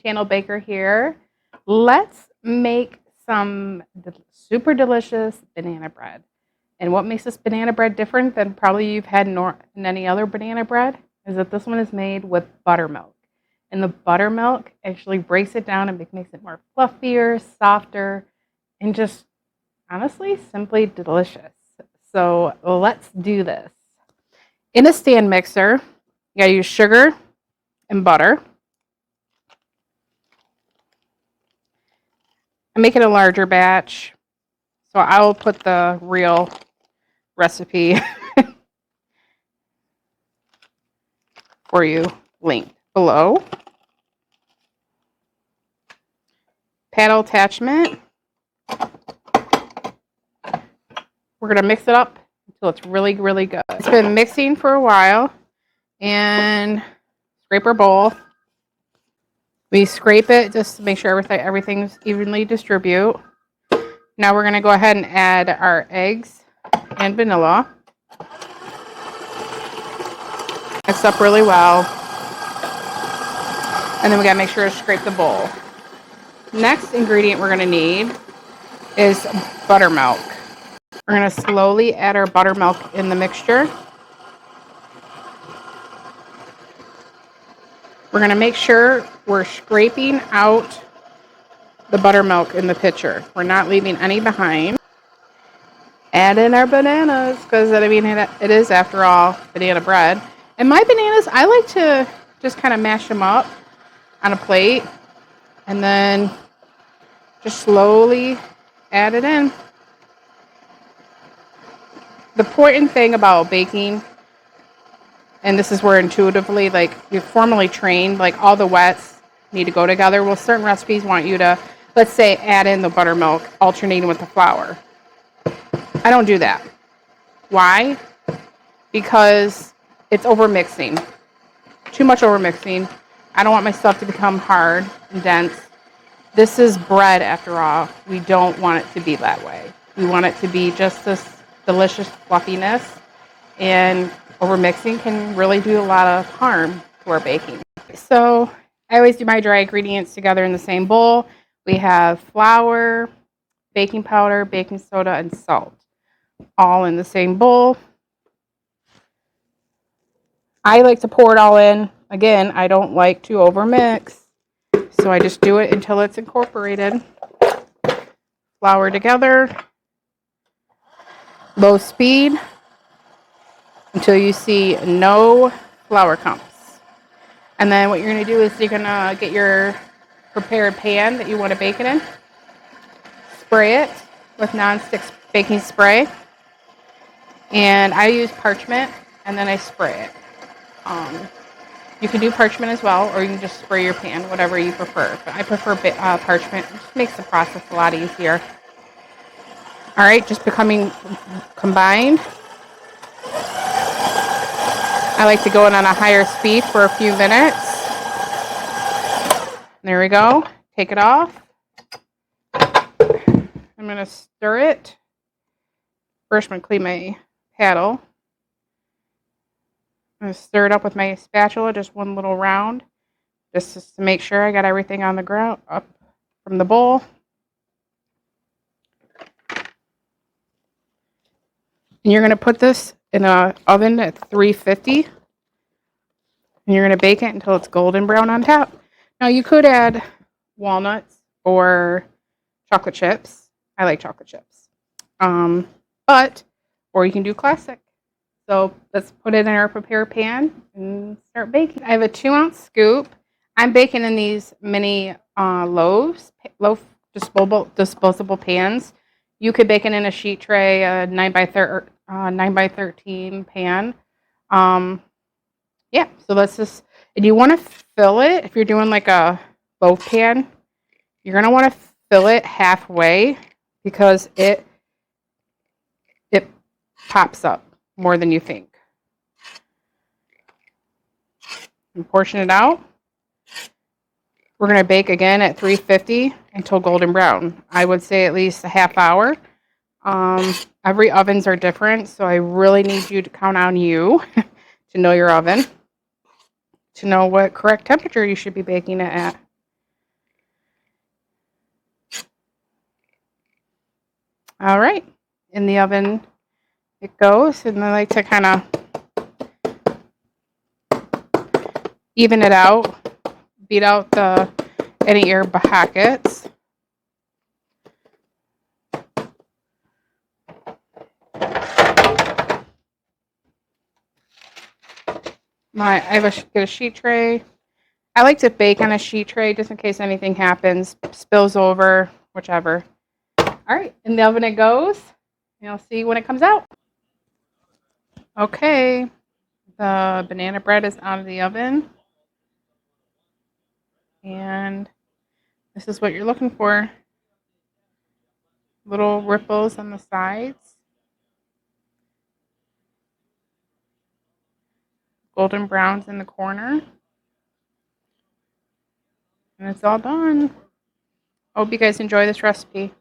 Channel Baker here. Let's make some super delicious banana bread. And what makes this banana bread different than probably you've had in any other banana bread is that this one is made with buttermilk. And the buttermilk actually breaks it down and makes it more fluffier, softer, and just honestly, simply delicious. So let's do this. In a stand mixer, you gotta use sugar and butter. I'm making a larger batch, so I will put the real recipe for you linked below. Paddle attachment. We're going to mix it up until it's really, really good. It's been mixing for a while, and scrape our bowl. We scrape it just to make sure everything's evenly distribute. Now we're going to go ahead and add our eggs and vanilla. Mix up really well. And then we got to make sure to scrape the bowl. Next ingredient we're going to need is buttermilk. We're going to slowly add our buttermilk in the mixture. We're going to make sure we're scraping out the buttermilk in the pitcher. We're not leaving any behind. Add in our bananas because I mean it is, after all, banana bread. And my bananas, I like to just kind of mash them up on a plate and then just slowly add it in. The important thing about baking, and this is where intuitively, like you're formally trained, like all the wets need to go together. Well, certain recipes want you to, let's say, add in the buttermilk, alternating with the flour. I don't do that. Why? Because it's overmixing. Too much overmixing. I don't want my stuff to become hard and dense. This is bread, after all. We don't want it to be that way. We want it to be just this delicious fluffiness, and overmixing can really do a lot of harm to our baking. So I always do my dry ingredients together in the same bowl. We have flour, baking powder, baking soda, and salt, all in the same bowl. I like to pour it all in. Again, I don't like to overmix, so I just do it until it's incorporated. Flour together, low speed, until you see no flour clumps. And then what you're going to do is you're going to get your prepared pan that you want to bake it in. Spray it with nonstick baking spray. And I use parchment, and then I spray it. You can do parchment as well, or you can just spray your pan, whatever you prefer. But I prefer parchment. It just makes the process a lot easier. All right, just becoming combined. I like to go in on a higher speed for a few minutes. There we go. Take it off. I'm going to stir it. First, I'm going to clean my paddle. I'm going to stir it up with my spatula, just one little round, just to make sure I got everything on the ground, up from the bowl. And you're going to put this in an oven at 350, and you're going to bake it until it's golden brown on top. Now, you could add walnuts or chocolate chips. I like chocolate chips. Or you can do classic. So let's put it in our prepared pan and start baking. I have a 2-ounce scoop. I'm baking in these mini loaf disposable pans. You could bake it in a sheet tray, a 9x13 pan. Yeah, so let's just, and you want to fill it, if you're doing like a loaf pan, you're going to want to fill it halfway because it pops up more than you think. And portion it out. We're going to bake again at 350 until golden brown. I would say at least a half hour. Every ovens are different, so I really need you to count on you to know your oven, to know what correct temperature you should be baking it at. All right. In the oven it goes. And I like to kind of even it out, beat out any air pockets. I have get a sheet tray. I like to bake on a sheet tray just in case anything happens, spills over, whichever. All right, in the oven it goes. You'll see when it comes out. Okay, the banana bread is out of the oven. And this is what you're looking for. Little ripples on the sides. Golden browns in the corner. And it's all done. Hope you guys enjoy this recipe.